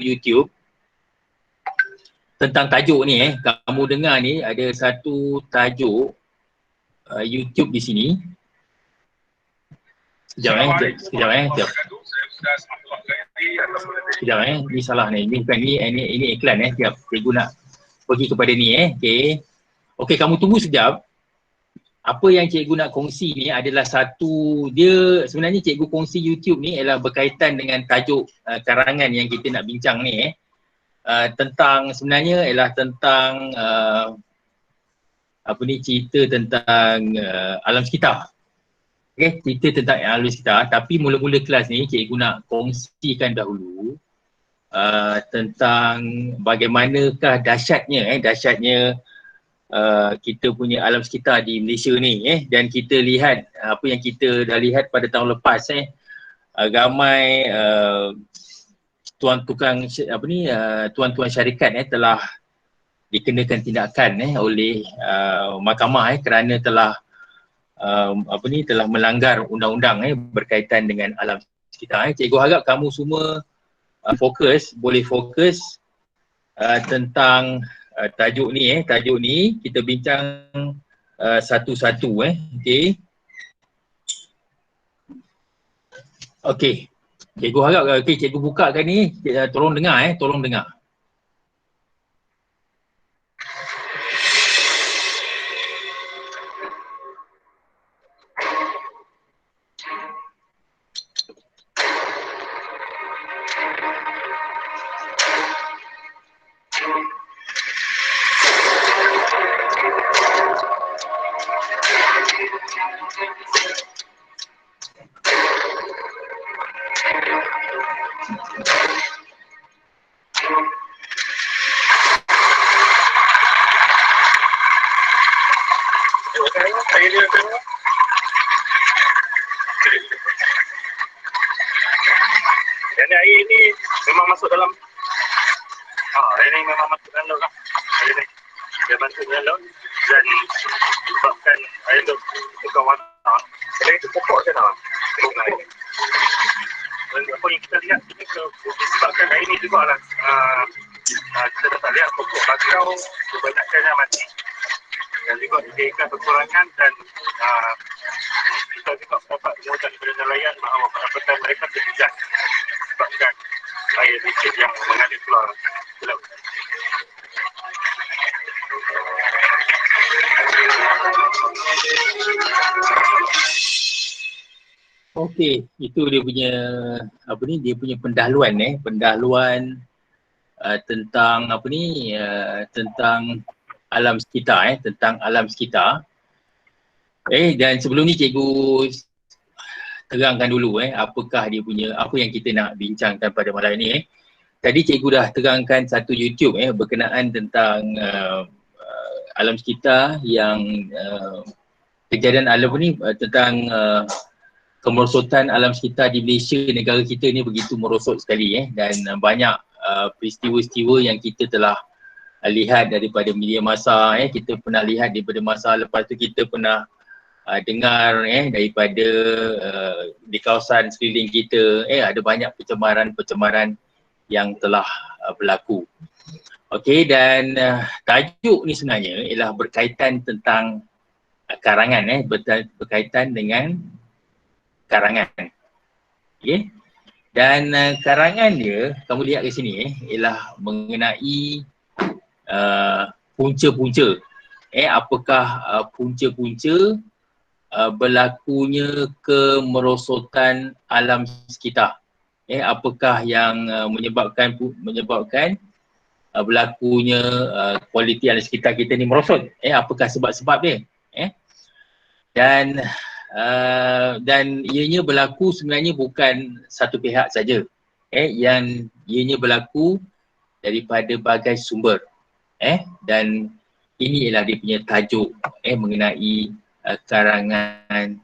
YouTube tentang tajuk ni kamu dengar ni ada satu tajuk YouTube di sini. Sekejap. Sekejap ni salah ni. Ini bukan ini iklan Sekejap. Cikgu nak pergi kepada ni Okey, kamu tunggu sekejap. Apa yang cikgu nak kongsi ni adalah dia sebenarnya cikgu kongsi YouTube ni ialah berkaitan dengan tajuk karangan yang kita nak bincang ni tentang sebenarnya ialah tentang cerita tentang alam sekitar. Okey, cerita tentang alam sekitar, tapi mula-mula kelas ni cikgu nak kongsikan dahulu tentang bagaimanakah dahsyatnya kita punya alam sekitar di Malaysia ni dan kita lihat apa yang kita dah lihat pada tahun lepas ramai tuan-tuan syarikat telah dikenakan tindakan oleh mahkamah kerana telah telah melanggar undang-undang berkaitan dengan alam sekitar. Cikgu harap kamu semua boleh fokus tentang tajuk ni kita bincang satu-satu okey. Cikgu harap cikgu bukakan ni, tolong dengar tolong dengar. Jadi air ni memang masuk dalam air ni memang masuk dalam laut lah. Air ni dia masuk dalam laut dan sebabkan air tu tukar warna. Jadi itu pokok je lah. Dan apa yang kita lihat ini sebabkan air ni juga lah kita dapat lihat pokok bakau kebanyakannya mati. Dan juga disediakan kekurangan dan kita juga dapat jawatan daripada nelayan bahawa pendapatan mereka terjejas sebabkan air licin yang mengalir keluar ke laut. Okey, itu dia punya dia punya pendahuluan tentang tentang alam sekitar tentang alam sekitar. Dan sebelum ni cikgu terangkan dulu apakah dia punya, apa yang kita nak bincangkan pada malam ni. Tadi cikgu dah terangkan satu YouTube berkenaan tentang alam sekitar yang kejadian alam ni tentang kemerosotan alam sekitar di Malaysia, negara kita ni begitu merosot sekali dan banyak peristiwa-peristiwa yang kita telah lihat daripada media masa kita pernah lihat daripada masa lepas tu kita pernah dengar daripada di kawasan sekeliling kita ada banyak pencemaran yang telah berlaku. Okey, dan tajuk ni sebenarnya ialah berkaitan tentang karangan berkaitan dengan karangan. Okey. Dan karangan dia kamu lihat ke sini ialah mengenai punca-punca. Apakah punca-punca berlakunya kemerosotan alam sekitar? Apakah yang menyebabkan berlakunya kualiti alam sekitar kita ni merosot? Apakah sebab-sebab dia? Dan ianya berlaku sebenarnya bukan satu pihak saja. Yang ianya berlaku daripada berbagai sumber. Dan ini ialah dia punya tajuk mengenai karangan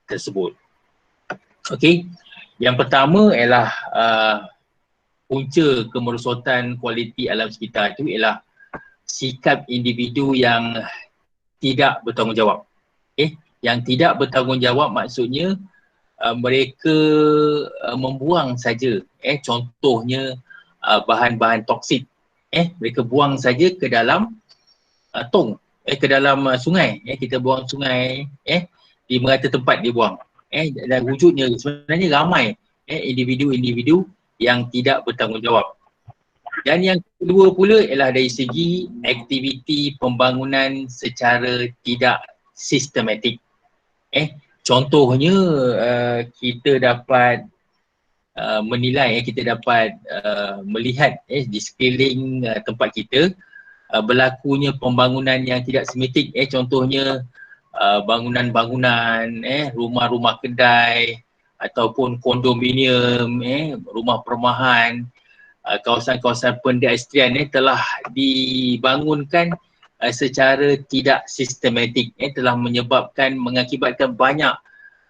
tersebut. Okey, yang pertama ialah punca kemerosotan kualiti alam sekitar itu ialah sikap individu yang tidak bertanggungjawab. Yang tidak bertanggungjawab maksudnya mereka membuang saja. Contohnya bahan-bahan toksik. Mereka buang saja ke dalam tong, ke dalam sungai. Kita buang sungai, di merata tempat dia buang. Dan wujudnya sebenarnya ramai individu-individu yang tidak bertanggungjawab. Dan yang kedua pula ialah dari segi aktiviti pembangunan secara tidak sistematik. Contohnya kita dapat menilai, kita dapat melihat di sekeliling tempat kita berlakunya pembangunan yang tidak sistematik. Contohnya bangunan-bangunan, rumah-rumah kedai ataupun kondominium, rumah perumahan, kawasan-kawasan pendestrian telah dibangunkan secara tidak sistematik, telah mengakibatkan banyak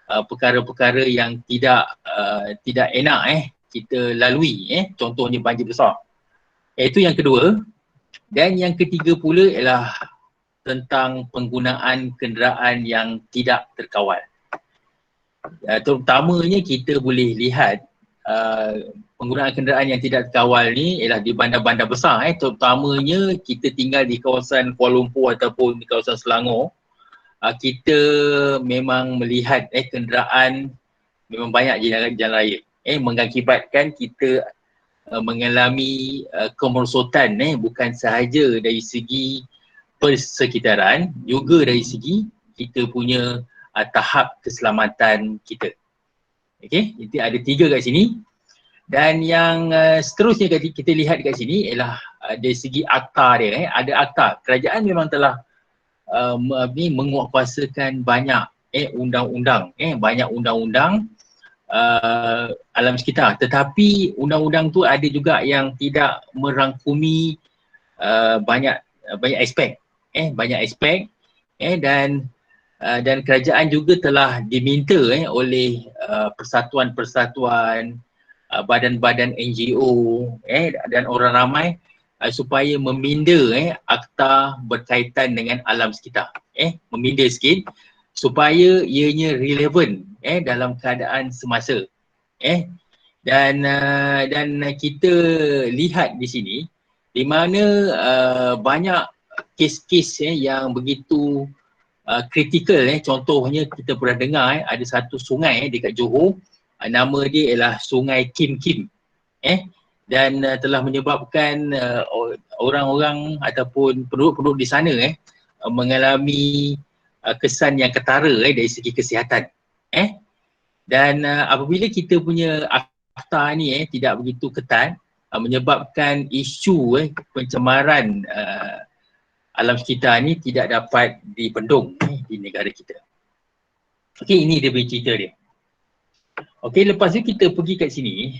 perkara-perkara yang tidak enak kita lalui, contohnya banjir besar. Itu yang kedua. Dan yang ketiga pula ialah tentang penggunaan kenderaan yang tidak terkawal. Terutamanya kita boleh lihat penggunaan kenderaan yang tidak terkawal ni ialah di bandar-bandar besar, terutamanya kita tinggal di kawasan Kuala Lumpur ataupun di kawasan Selangor. Kita memang melihat kenderaan memang banyak di jalan raya, mengakibatkan kita mengalami kemerosotan, bukan sahaja dari segi persekitaran, juga dari segi kita punya tahap keselamatan kita. Okey, itu ada 3 kat sini. Dan yang seterusnya kita lihat kat sini ialah dari segi akta dia. Ada akta. Kerajaan memang telah menguatkuasakan banyak undang-undang, banyak undang-undang alam sekitar. Tetapi undang-undang tu ada juga yang tidak merangkumi banyak aspek. Banyak aspek, dan kerajaan juga telah diminta oleh persatuan-persatuan, badan-badan NGO dan orang ramai supaya meminda akta berkaitan dengan alam sekitar. Meminda sikit supaya ianya relevan dalam keadaan semasa. Dan kita lihat di sini di mana banyak kes-kes yang begitu kritikal. Contohnya kita pernah dengar ada satu sungai dekat Johor, nama dia ialah Sungai Kim Kim, dan telah menyebabkan orang-orang ataupun penduduk-penduduk di sana mengalami kesan yang ketara dari segi kesihatan. Dan apabila kita punya akta ni tidak begitu ketat, menyebabkan isu pencemaran alam sekitar ni tidak dapat dibendung di negara kita. Okey, ini dia punya cerita dia. Okey, lepas tu kita pergi kat sini,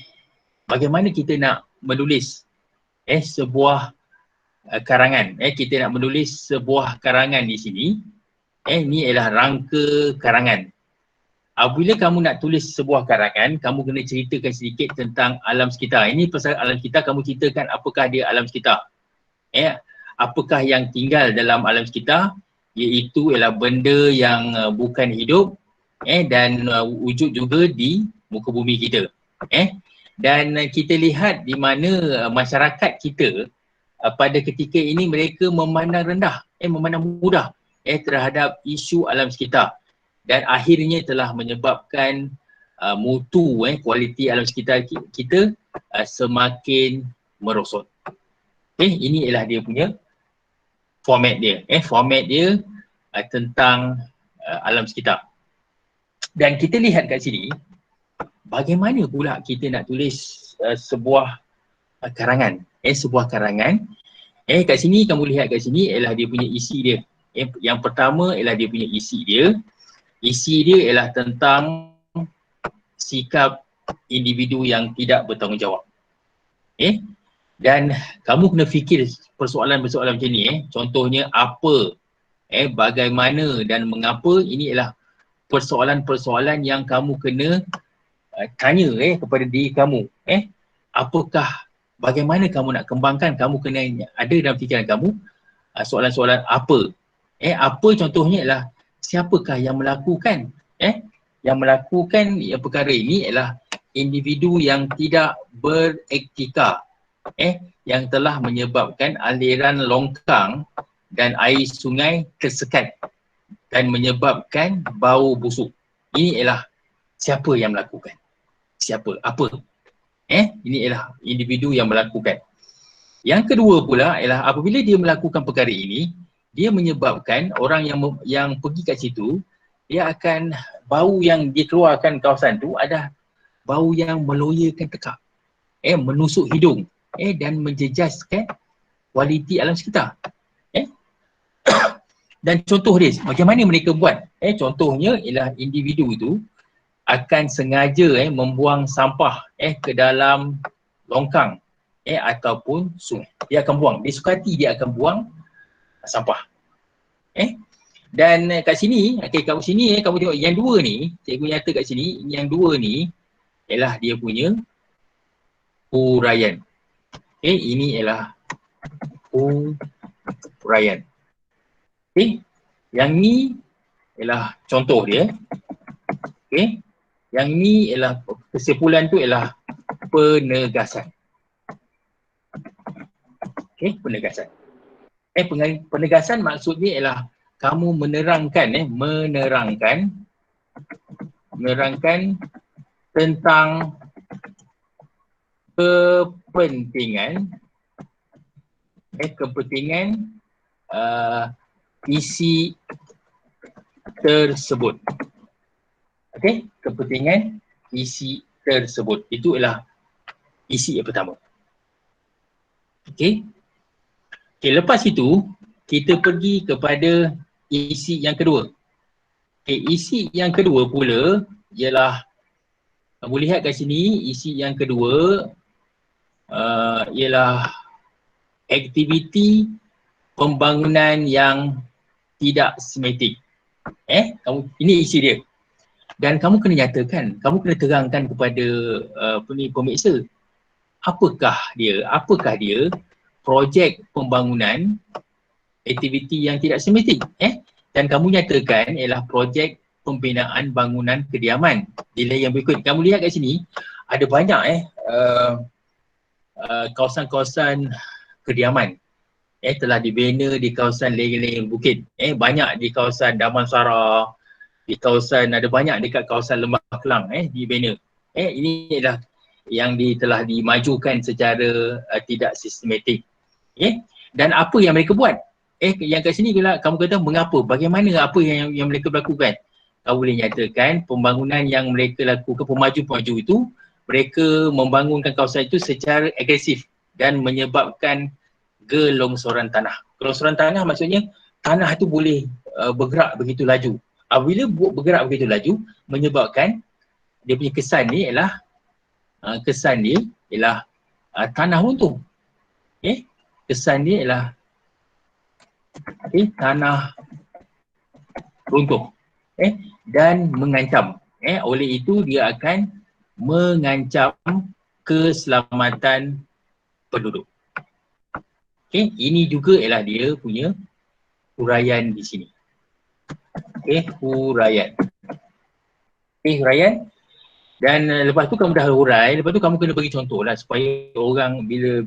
bagaimana kita nak menulis sebuah karangan. Kita nak menulis sebuah karangan di sini. Ni ialah rangka karangan. Apabila kamu nak tulis sebuah karangan, kamu kena ceritakan sedikit tentang alam sekitar. Ini pasal alam sekitar, kamu ceritakan apakah dia alam sekitar. Apakah yang tinggal dalam alam sekitar, iaitu ialah benda yang bukan hidup dan wujud juga di muka bumi kita. Dan kita lihat di mana masyarakat kita pada ketika ini mereka memandang rendah, memandang mudah terhadap isu alam sekitar, dan akhirnya telah menyebabkan mutu kualiti alam sekitar kita semakin merosot. Ini ialah dia punya format dia. Format dia tentang alam sekitar. Dan kita lihat kat sini, bagaimana pula kita nak tulis sebuah karangan. Sebuah karangan. Kat sini, kamu lihat kat sini ialah dia punya isi dia. Yang pertama ialah dia punya isi dia. Isi dia ialah tentang sikap individu yang tidak bertanggungjawab. Dan kamu kena fikir persoalan-persoalan macam ni. Contohnya apa, bagaimana dan mengapa. Ini ialah persoalan-persoalan yang kamu kena tanya kepada diri kamu. Apakah, bagaimana kamu nak kembangkan, kamu kena ada dalam fikiran kamu soalan-soalan apa. Apa contohnya ialah siapakah yang melakukan. Yang melakukan perkara ini ialah individu yang tidak beretika. yang telah menyebabkan aliran longkang dan air sungai tersekat dan menyebabkan bau busuk. Ini ialah siapa yang melakukan? Siapa? Apa? Ini ialah individu yang melakukan. Yang kedua pula ialah apabila dia melakukan perkara ini, dia menyebabkan orang yang pergi kat situ, dia akan bau yang dikeluarkan kawasan tu ada bau yang meloyakan tekak, menusuk hidung, dan menjejaskan kualiti alam sekitar. Dan contoh dia, bagaimana mereka buat? Contohnya ialah individu itu akan sengaja membuang sampah ke dalam longkang ataupun sungai. Dia akan buang, dia suka hati dia akan buang sampah. Dan kat sini, kat sini kamu tengok yang dua ni, cikgu nyata kat sini, yang dua ni ialah dia punya huraian. Ini ialah huraian. Yang ni ialah contoh dia. Yang ni ialah kesimpulan tu ialah penegasan. Penegasan. Penegasan maksudnya ialah kamu menerangkan tentang kepentingan isi tersebut. Kepentingan isi tersebut. Itu ialah isi yang pertama. Lepas itu kita pergi kepada isi yang kedua. Isi yang kedua pula ialah, kamu lihat kat sini, isi yang kedua ialah aktiviti pembangunan yang tidak sistematik. Ini isi dia. Dan kamu kena nyatakan, kamu kena terangkan kepada pemirsa, apakah dia projek pembangunan aktiviti yang tidak sistematik. Dan kamu nyatakan ialah projek pembinaan bangunan kediaman. Di layer yang berikut, kamu lihat kat sini ada banyak kawasan-kawasan kediaman telah dibina di kawasan lereng-lereng bukit. Banyak di kawasan Damansara, di kawasan, ada banyak dekat kawasan Lembah Kelang dibina. Ini adalah yang telah dimajukan secara tidak sistematik. Dan apa yang mereka buat? Yang kat sini pula kamu kata mengapa, bagaimana, apa yang mereka lakukan? Kamu boleh nyatakan pembangunan yang mereka lakukan, pemaju-pemaju itu, mereka membangunkan kawasan itu secara agresif dan menyebabkan gelongsoran tanah. Gelongsoran tanah maksudnya tanah itu boleh bergerak begitu laju. Apabila bergerak begitu laju, menyebabkan dia punya kesan ni ialah tanah runtuh. Kesan dia ialah tanah runtuh dan mengancam. Oleh itu dia akan mengancam keselamatan penduduk. Ini juga ialah dia punya huraian di sini. Huraian. Huraian. Dan lepas tu kamu dah hurai, lepas tu kamu kena bagi contoh lah supaya orang bila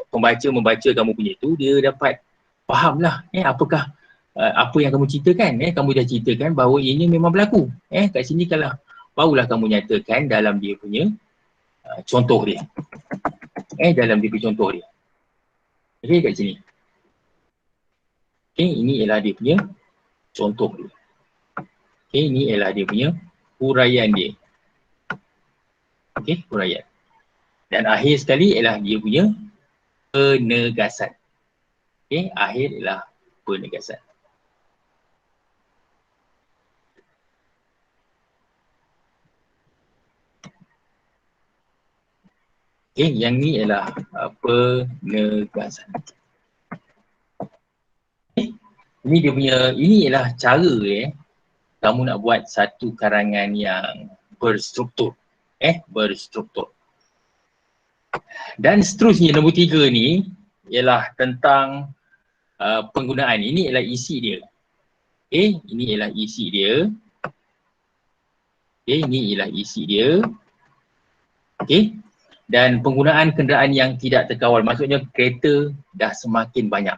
pembaca membaca kamu punya tu, dia dapat faham lah apakah apa yang kamu ceritakan. Kamu dah ceritakan bahawa ini memang berlaku. Kat sini kalau barulah kamu nyatakan dalam dia punya contoh dia. Dalam dia punya contoh dia. Kat sini. Ini ialah dia punya contoh dia. Ini ialah dia punya huraian dia. Huraian. Dan akhir sekali ialah dia punya penegasan. Akhir ialah penegasan. Yang ni ialah penegasan. Ini dia punya, ini ialah cara kamu nak buat satu karangan yang berstruktur. Berstruktur. Dan seterusnya nombor 3 ni ialah tentang penggunaan. Ini ialah isi dia. Ini ialah isi dia. Ini ialah isi dia. Dan penggunaan kenderaan yang tidak terkawal, maksudnya kereta dah semakin banyak.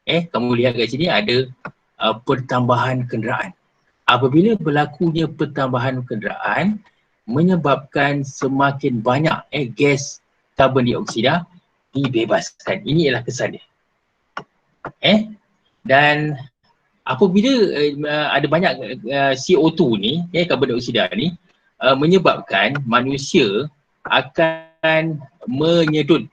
Kamu lihat kat sini ada pertambahan kenderaan. Apabila berlakunya pertambahan kenderaan menyebabkan semakin banyak gas karbon dioksida dibebaskan. Ini ialah kesan dia. Dan apabila ada banyak CO2 ni, karbon dioksida ni, menyebabkan manusia akan menyedut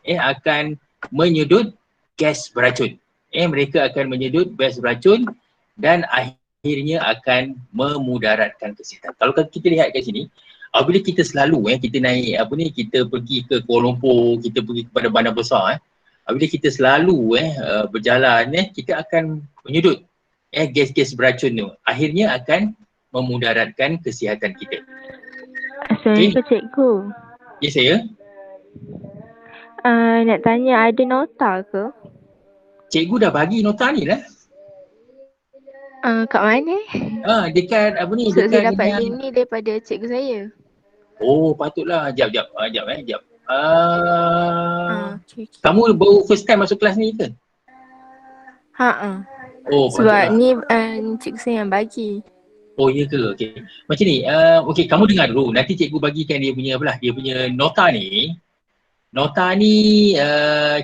gas beracun. Mereka akan menyedut gas beracun dan akhirnya akan memudaratkan kesihatan. Kalau kita lihat kat sini, apabila kita selalu kita naik kita pergi ke Kuala Lumpur, kita pergi kepada bandar besar, apabila kita selalu berjalan, kita akan menyedut gas-gas beracun tu. Akhirnya akan memudaratkan kesihatan kita. Assalamualaikum cikgu. Ya, saya. Nak tanya ada nota ke? Cikgu dah bagi nota ni lah. Kat mana? Dekat So, dekat saya dapat dengan... link ni daripada cikgu saya. Oh, patutlah. Jap. Okay. Kamu baru first time masuk kelas ni ke? Oh, Sebab patutlah. ni cikgu saya yang bagi. Oh, ya ke? Okey. Macam ni, kamu dengar dulu. Nanti cikgu bagikan dia punya dia punya nota ni. Nota ni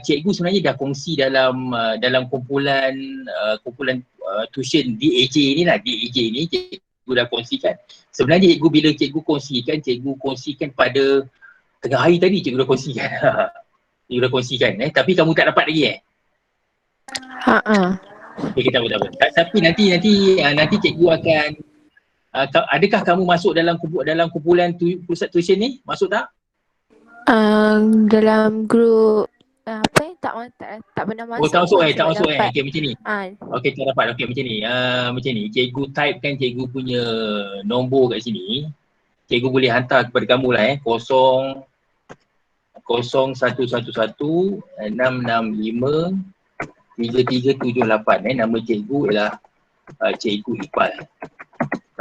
cikgu sebenarnya dah kongsi dalam kumpulan tuition DAJ ni lah. DAJ ni cikgu dah kongsikan. Sebenarnya bila cikgu kongsikan pada tengah hari tadi cikgu dah kongsikan. Cikgu dah kongsikan. Tapi kamu tak dapat lagi Okay, tak apa. Tapi nanti cikgu akan adakah kamu masuk dalam kumpulan pusat tuition ni? Masuk tak? Dalam grup tak pernah masuk. Tak masuk Okey, macam ni. Okey, tak dapat. Okey, macam ni. Cikgu typekan cikgu punya nombor kat sini. Cikgu boleh hantar kepada kamu lah 01653378. Nama cikgu ialah Cikgu Iqbal.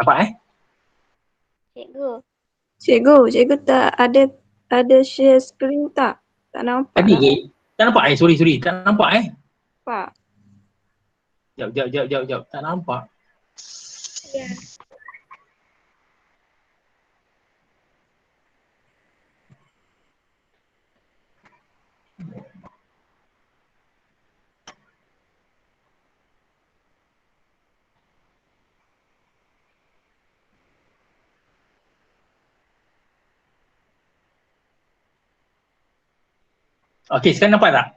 Dapat Cikgu tak ada share screen tak? Tak nampak. Ada ke? Tak nampak sorry. Tak nampak Pak. Jap. Tak nampak. Ya. Okey, sekarang nampak tak?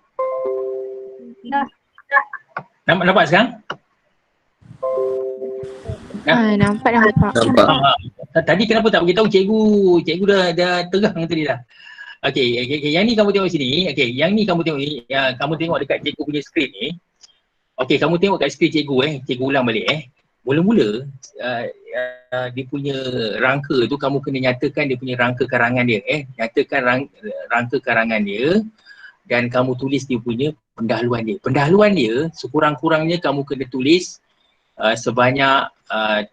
Dah. Nampak sekarang? Nampak. Tadi kenapa tak beritahu cikgu? Cikgu dah terang tadi dah. Okey, yang ni kamu tengok sini. Okey, yang ni kamu tengok ni. Kamu tengok dekat cikgu punya skrin ni. Okey, kamu tengok kat skrin cikgu Cikgu ulang balik Mula-mula dia punya rangka tu kamu kena nyatakan dia punya rangka karangan dia Nyatakan rangka karangan dia dan kamu tulis dia punya pendahuluan dia. Pendahuluan dia sekurang-kurangnya kamu kena tulis sebanyak 3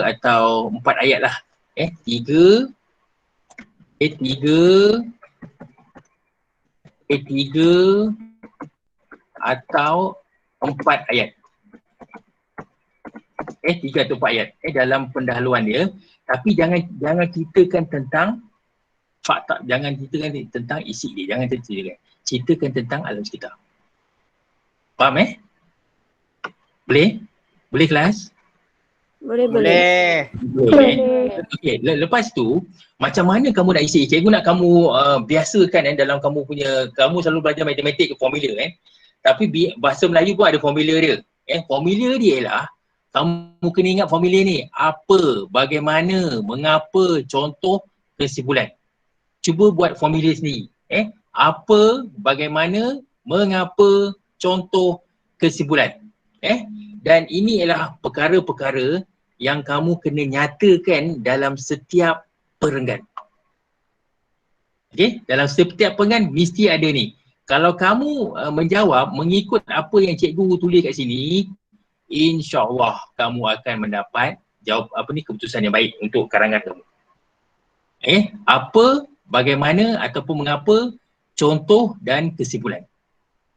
atau 4 ayat lah. 3 atau 4 ayat. 3 atau 4 ayat dalam pendahuluan dia. Tapi jangan ceritakan tentang fakta, jangan ceritakan tentang isi dia, jangan ceritakan tentang alam sekitar. Faham Boleh? Boleh kelas? Boleh. Okey, lepas tu macam mana kamu nak isi? Cikgu nak kamu biasakan dalam kamu selalu belajar matematik ke formula tapi bahasa Melayu pun ada formula dia. Formula dia ialah kamu kena ingat formula ni. Apa, bagaimana, mengapa, contoh, kesimpulan. Cuba buat formula sendiri. Apa, bagaimana, mengapa, contoh, kesimpulan. Dan ini ialah perkara-perkara yang kamu kena nyatakan dalam setiap perenggan. Okey, dalam setiap perenggan mesti ada ni. Kalau kamu menjawab mengikut apa yang cikgu tulis kat sini, insya-Allah kamu akan mendapat keputusan yang baik untuk karangan kamu. Apa, bagaimana ataupun mengapa, contoh dan kesimpulan.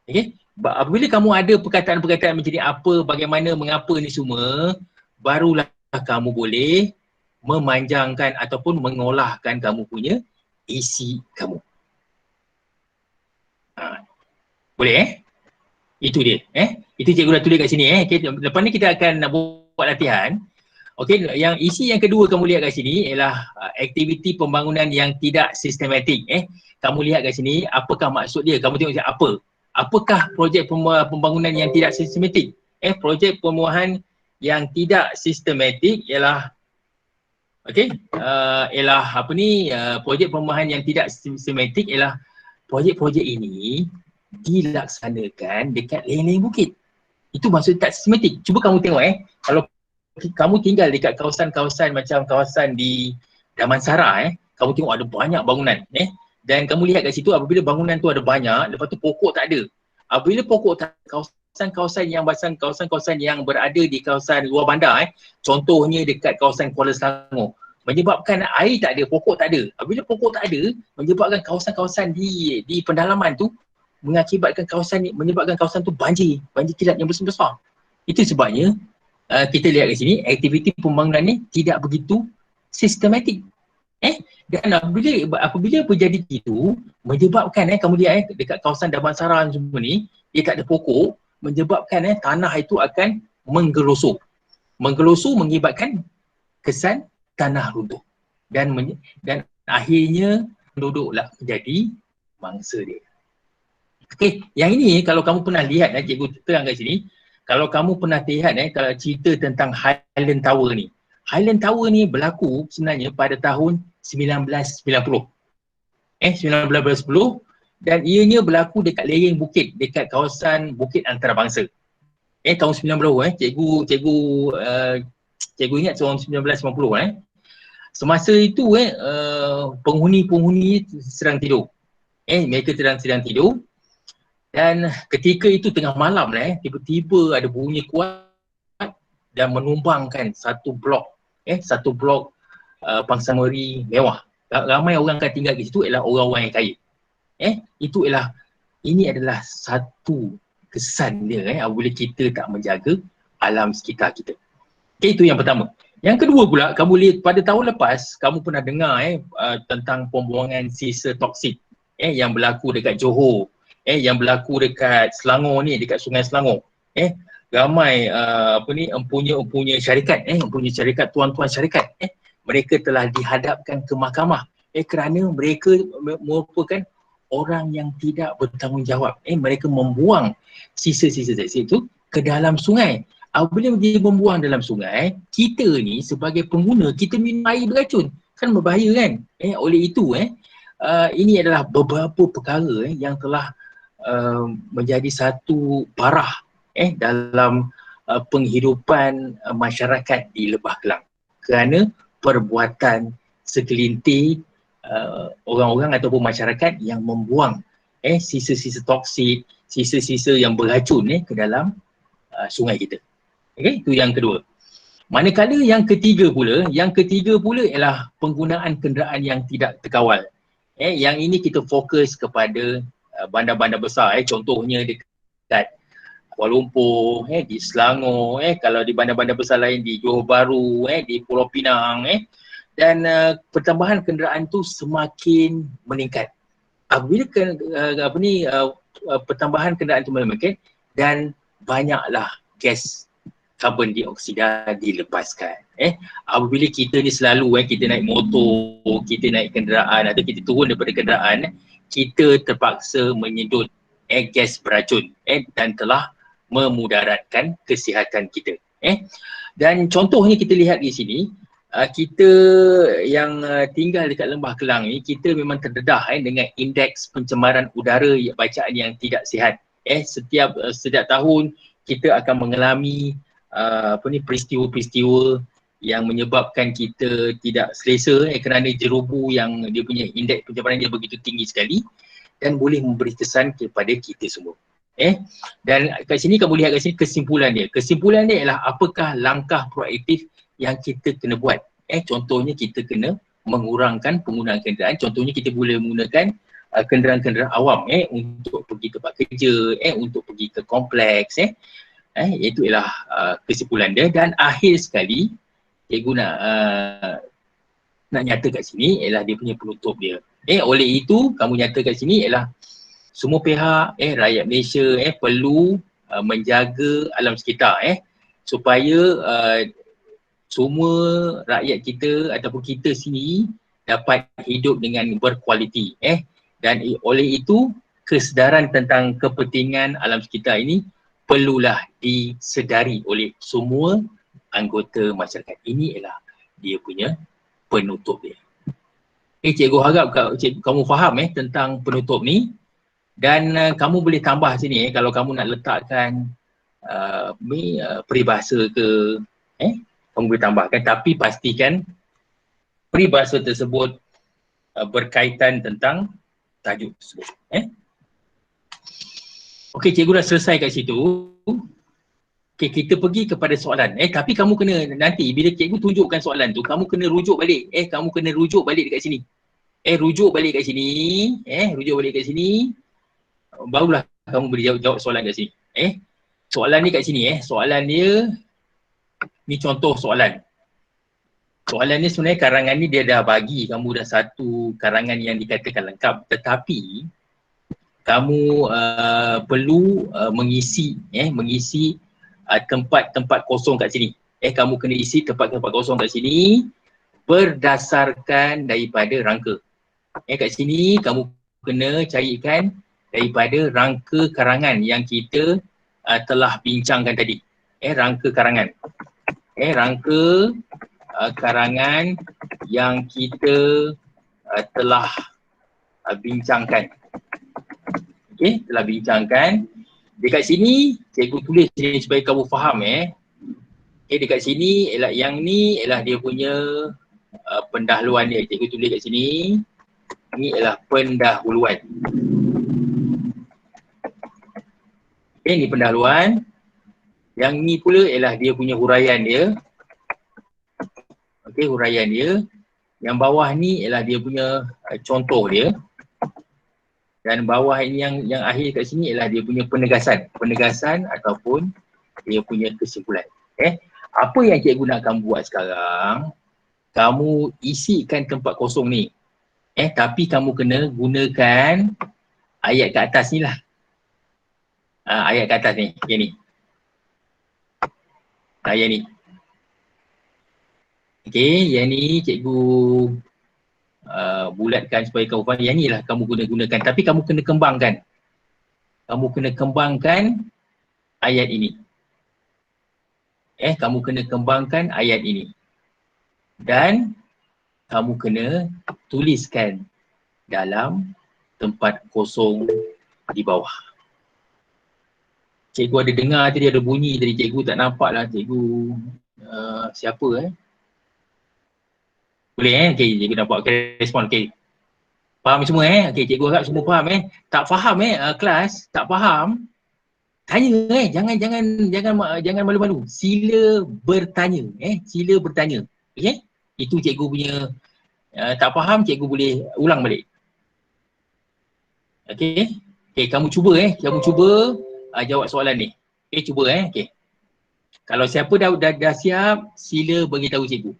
Okey, apabila kamu ada perkataan-perkataan menjadi apa, bagaimana, mengapa ni semua, barulah kamu boleh memanjangkan ataupun mengolahkan kamu punya isi kamu. Boleh Itu dia. Itu cikgu dah tulis kat sini. Okay. Lepas ni kita akan buat latihan. Okey, yang isi yang kedua kamu lihat kat sini ialah aktiviti pembangunan yang tidak sistematik. Kamu lihat kat sini, apakah maksud dia? Kamu tengok apa? Apakah projek pembangunan yang tidak sistematik? Projek pemuahan yang tidak sistematik ialah ialah projek pemuahan yang tidak sistematik ialah projek-projek ini dilaksanakan dekat laying-laying bukit. Itu maksud tak sistematik. Cuba kamu tengok kalau kamu tinggal dekat kawasan-kawasan macam kawasan di Damansara kamu tengok ada banyak bangunan dan kamu lihat kat situ apabila bangunan tu ada banyak, lepas tu pokok tak ada. Apabila pokok tak ada, kawasan-kawasan yang berada di kawasan luar bandar contohnya dekat kawasan Kuala Selangor, menyebabkan air tak ada, pokok tak ada. Apabila pokok tak ada, menyebabkan kawasan-kawasan di pendalaman tu menyebabkan kawasan tu banjir kilat yang besar-besar. Itu sebabnya kita lihat di sini aktiviti pembangunan ni tidak begitu sistematik. Dan apabila berjadi itu menyebabkan kamu lihat dekat kawasan Damansara semua ni dia tak ada pokok, menyebabkan tanah itu akan menggelosor. Menggelosor mengibatkan kesan tanah runtuh dan akhirnya penduduklah menjadi mangsa dia. Okey, yang ini kalau kamu pernah lihat cikgu terang kat sini, kalau kamu pernah lihat kalau cerita tentang Highland Tower ni. Highland Tower ni berlaku sebenarnya pada tahun 1990. 1910 dan ianya berlaku dekat laying bukit, dekat kawasan Bukit Antarabangsa. Tahun 90 cikgu ingat tahun 1990 Semasa itu penghuni-penghuni sedang tidur. Mereka sedang tidur. Dan ketika itu tengah malam tiba-tiba ada bunyi kuat dan menumbangkan satu blok Pangsamari mewah. Ramai orang akan tinggal di situ ialah orang-orang yang kaya. Ini adalah satu kesan dia apabila kita tak menjaga alam sekitar kita. Itu yang pertama. Yang kedua pula, kamu lihat pada tahun lepas kamu pernah dengar tentang pembuangan sisa toksik yang berlaku dekat Johor. Yang berlaku dekat Selangor ni, dekat Sungai Selangor. Ramai empunya syarikat, tuan-tuan syarikat, mereka telah dihadapkan ke mahkamah kerana mereka merupakan orang yang tidak bertanggungjawab. Mereka membuang sisa-sisa toksik itu ke dalam sungai. Apabila dia membuang dalam sungai, kita ni sebagai pengguna, kita minum air beracun. Kan berbahaya kan? Oleh itu ini adalah beberapa perkara yang telah menjadi satu barah dalam penghidupan masyarakat di Lebah Kelang kerana perbuatan segelintir orang-orang ataupun masyarakat yang membuang sisa-sisa toksik, sisa-sisa yang beracun ke dalam sungai kita. Itu yang kedua. Manakala yang ketiga pula ialah penggunaan kenderaan yang tidak terkawal. Yang ini kita fokus kepada bandar-bandar besar, contohnya dekat Kuala Lumpur, di Selangor, kalau di bandar-bandar besar lain di Johor Bahru, di Pulau Pinang, dan pertambahan kenderaan tu semakin meningkat. Apabila pertambahan kenderaan tu meningkat dan banyaklah gas karbon dioksida dilepaskan. Apabila kita ni selalu kita naik motor, kita naik kenderaan atau kita turun daripada kenderaan, kita terpaksa menyedut gas beracun dan telah memudaratkan kesihatan kita. Dan contohnya kita lihat di sini, kita yang tinggal dekat Lembah Kelang ni, kita memang terdedah dengan indeks pencemaran udara bacaan yang tidak sihat. Setiap tahun kita akan mengalami peristiwa-peristiwa yang menyebabkan kita tidak selesa kerana jerubu yang dia punya indeks pencemaran dia begitu tinggi sekali dan boleh memberi kesan kepada kita semua. Dan kat sini kamu lihat kat sini kesimpulan dia. Kesimpulan dia ialah apakah langkah proaktif yang kita kena buat. Contohnya kita kena mengurangkan penggunaan kenderaan. Contohnya kita boleh menggunakan kenderaan-kenderaan awam untuk pergi tempat kerja, untuk pergi ke kompleks, itu ialah kesimpulan dia. Dan akhir sekali cikgu nak nyata kat sini ialah dia punya penutup dia. Oleh itu kamu nyata kat sini ialah semua pihak rakyat Malaysia perlu menjaga alam sekitar supaya semua rakyat kita ataupun kita sini dapat hidup dengan berkualiti dan oleh itu kesedaran tentang kepentingan alam sekitar ini perlulah disedari oleh semua anggota masyarakat. Ini ialah dia punya penutup dia. Cikgu harap kamu faham tentang penutup ni dan kamu boleh tambah sini kalau kamu nak letakkan peribahasa ke kamu boleh tambahkan, tapi pastikan peribahasa tersebut berkaitan tentang tajuk tersebut. Okey, cikgu dah selesai kat situ. Okey, kita pergi kepada soalan. Tapi kamu kena nanti bila cikgu tunjukkan soalan tu, kamu kena rujuk balik. Kamu kena rujuk balik dekat sini. Rujuk balik kat sini. Rujuk balik kat sini. Barulah kamu boleh jawab soalan kat sini. Soalan ni kat sini. Soalan dia ni contoh soalan. Soalan ni sebenarnya karangan ni dia dah bagi kamu dah satu karangan yang dikatakan lengkap, tetapi kamu perlu mengisi tempat-tempat kosong kat sini. Kamu kena isi tempat-tempat kosong kat sini berdasarkan daripada rangka. Kat sini kamu kena carikan daripada rangka karangan yang kita telah bincangkan tadi. Rangka karangan. Rangka karangan yang kita telah bincangkan. Telah bincangkan. Dekat sini, cikgu tulis sini supaya kamu faham. Dekat sini, yang ni ialah dia punya pendahuluan dia. Cikgu tulis kat sini. Ini ialah pendahuluan. Ini pendahuluan. Yang ni pula ialah dia punya huraian dia. Huraian dia. Yang bawah ni ialah dia punya contoh dia. Dan bawah ini yang akhir kat sini ialah dia punya penegasan. Penegasan ataupun dia punya kesimpulan. Apa yang cikgu nak kamu buat sekarang, kamu isikan tempat kosong ni. Tapi kamu kena gunakan ayat kat atas ni lah. Ayat kat atas ni, yang ni. Yang ni. Yang ni cikgu bulatkan supaya kamu faham. Yang ni lah kamu gunakan. Tapi kamu kena kembangkan. Kamu kena kembangkan ayat ini. Kamu kena kembangkan ayat ini. Dan kamu kena tuliskan dalam tempat kosong di bawah. Cikgu ada dengar tadi ada bunyi tadi, cikgu tak nampak lah cikgu siapa Boleh cikgu nampak, respon Faham semua cikgu harap semua faham Tak faham kelas, tak faham, tanya jangan malu-malu. Sila bertanya sila bertanya. Itu cikgu punya tak faham, cikgu boleh ulang balik. Kamu cuba kamu cuba jawab soalan ni. Cuba Kalau siapa dah siap, sila beritahu cikgu.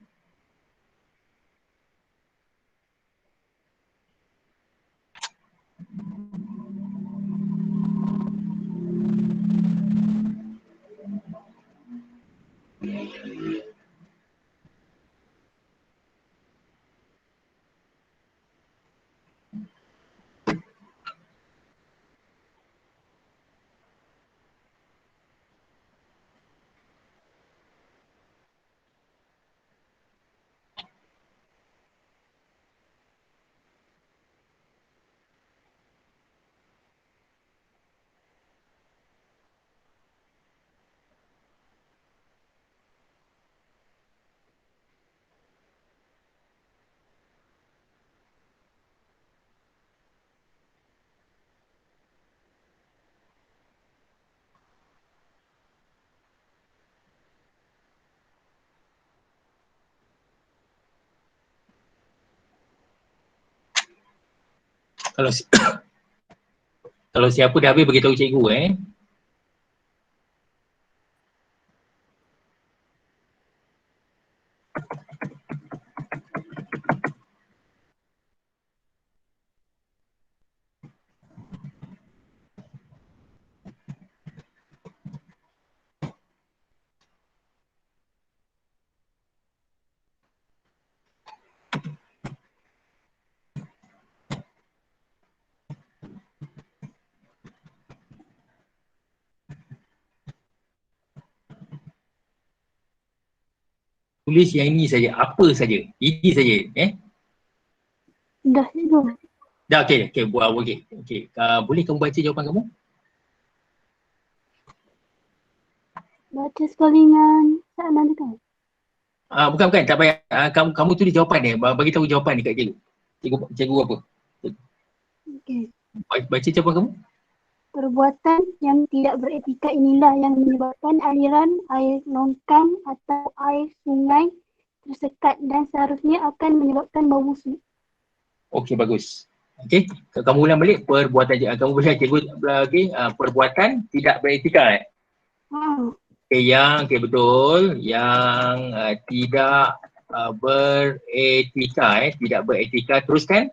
Kalau kalau siapa dah habis beritahu cikgu Tulis yang ini saja, apa saja, ini saja Dah cikgu. Dah okey, buat okey. Boleh kamu baca jawapan kamu? Baca sekalian soalan tu kan? Bukan, tak payah. Kamu tulis jawapan dia, bagi tahu jawapan dekat cikgu. Cikgu apa? Okey. Baca jawapan kamu. Perbuatan yang tidak beretika inilah yang menyebabkan aliran air longkang atau air sungai tersekat dan seharusnya akan menyebabkan bau busuk. Okey, bagus. Okey, kamu ulang balik perbuatan kamu boleh cikgu okey, perbuatan tidak beretika Okey, betul. Yang tidak beretika tidak beretika, teruskan.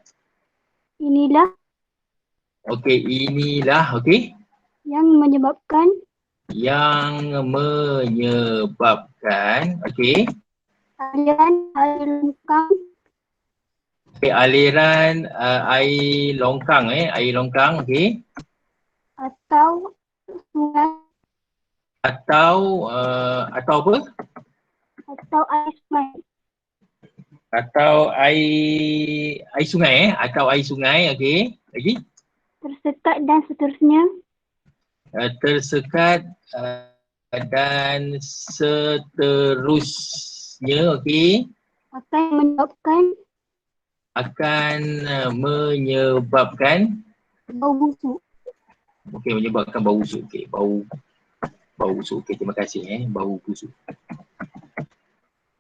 Inilah Okey, inilah okey. yang menyebabkan Okey. aliran air longkang Aliran air longkang okey. atau sungai Atau apa? atau air sungai Atau air sungai atau air sungai, okey. Lagi? tersekat dan seterusnya Tersekat dan seterusnya, okey. akan Menyebabkan bau busuk. okey, menyebabkan bau busuk. Okey, bau busuk. Okey, terima kasih bau busuk.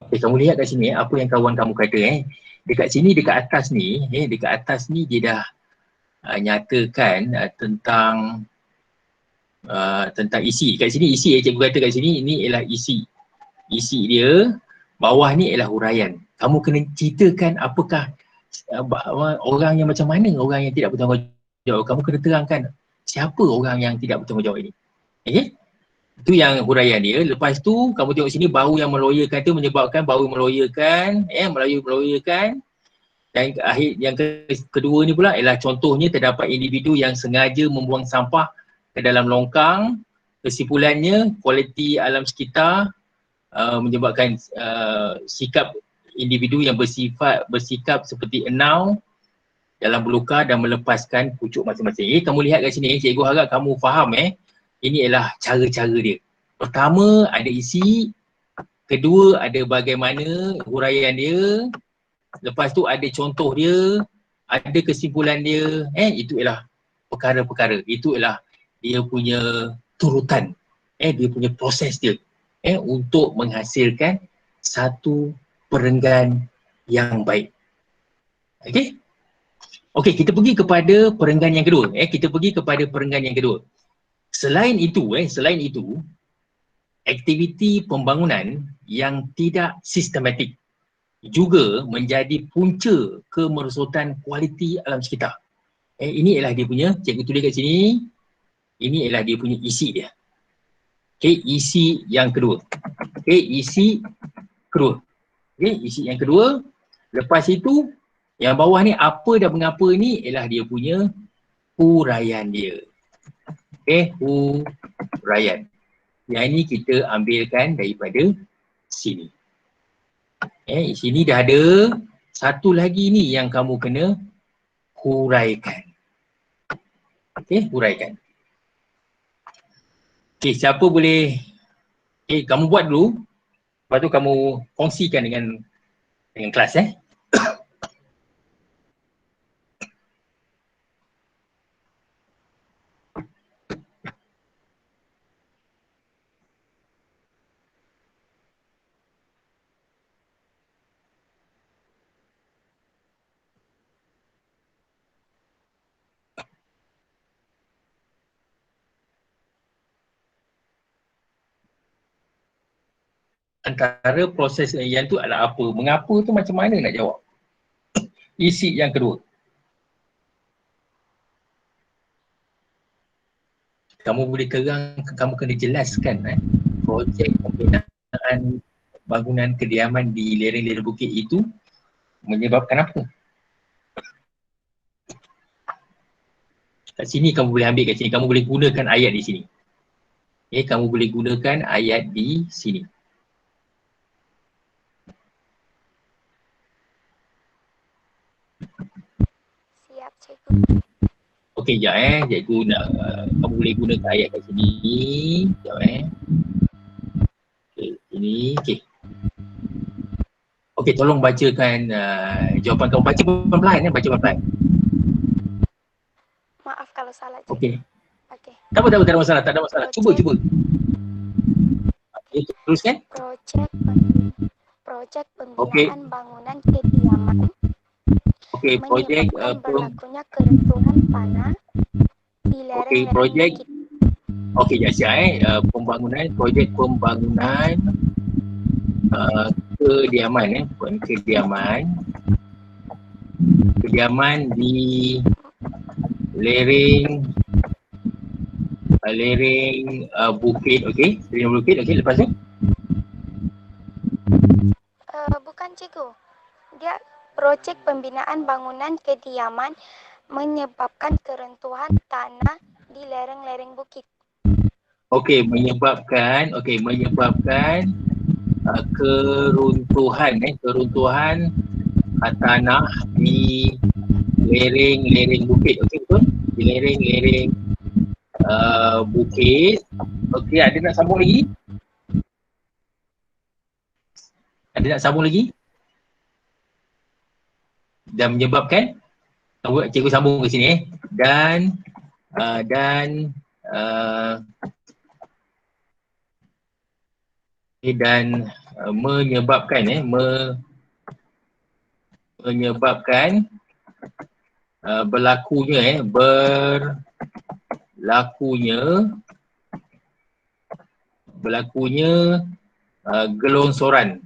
Okey, kamu lihat kat sini apa yang kawan kamu kata dekat sini, dekat atas ni dia dah nyatakan tentang isi. Kat sini isi cikgu kata kat sini ini ialah isi. Isi dia, bawah ni ialah huraian. Kamu kena ceritakan apakah orang yang macam mana orang yang tidak bertanggungjawab. Kamu kena terangkan siapa orang yang tidak bertanggungjawab ini. Okey? Itu yang huraian dia. Lepas tu kamu tengok sini bau yang meloyakan tu menyebabkan bau meloyakan, meloyakan. Dan akhir yang kedua ni pula ialah contohnya terdapat individu yang sengaja membuang sampah ke dalam longkang. Kesimpulannya kualiti alam sekitar menyebabkan sikap individu yang bersikap seperti enau dalam belukar dan melepaskan pucuk masing-masing. Kamu lihat kat sini, cikgu harap kamu faham ini ialah cara-cara dia. Pertama ada isi, kedua ada bagaimana huraian dia, lepas tu ada contoh dia, ada kesimpulan dia, itu ialah perkara-perkara. Itu ialah dia punya turutan, dia punya proses dia untuk menghasilkan satu perenggan yang baik. Okey? Okey, kita pergi kepada perenggan yang kedua. Selain itu, aktiviti pembangunan yang tidak sistematik juga menjadi punca kemerosotan kualiti alam sekitar. Ini ialah dia punya, cikgu tulis kat sini, ini ialah dia punya isi dia. Okey, isi yang kedua. Isi yang kedua. Lepas itu, yang bawah ni apa dan mengapa ni ialah dia punya huraian dia. Huraian. Yang ini kita ambilkan daripada sini. Sini dah ada satu lagi ni yang kamu kena huraikan. Huraikan. Siapa boleh kamu buat dulu. Lepas tu kamu kongsikan dengan kelas antara proses yang tu adalah apa, mengapa tu macam mana nak jawab. Isi yang kedua. Kamu boleh terang, kamu kena jelaskan projek pembinaan bangunan kediaman di lereng-lereng bukit itu menyebabkan apa. Kat sini kamu boleh ambil, kat sini kamu boleh gunakan ayat di sini. Kamu boleh gunakan ayat di sini. Siap, cikgu. Okey, sekejap cikgu nak, kamu boleh gunakan ayat kat sini. Sekejap Okey, sini, okey. Okey, tolong bacakan jawapan kamu. Baca pelan-pelan baca pelan-pelan. Maaf kalau salah, cikgu. Okey. Okey. Tak apa, tak ada masalah, tak ada masalah. Cuba. Okey, teruskan. Projek Okey. pembinaan bangunan kediaman Okey, projek menyebabkan berlakunya keruntuhan tanah di lereng-lereng projek. bukit. Okey, siap projek pembangunan kediaman di lereng bukit. Okey, lereng bukit. Okey, lepas tu Bukan, cikgu. Dia projek pembinaan bangunan kediaman menyebabkan keruntuhan tanah di lereng-lereng bukit. okey, menyebabkan keruntuhan tanah di lereng-lereng bukit. Okey, betul? Di lereng-lereng bukit. Okey, ada nak sambung lagi? Dan menyebabkan, cikgu sambung ke sini dan menyebabkan berlakunya gelongsoran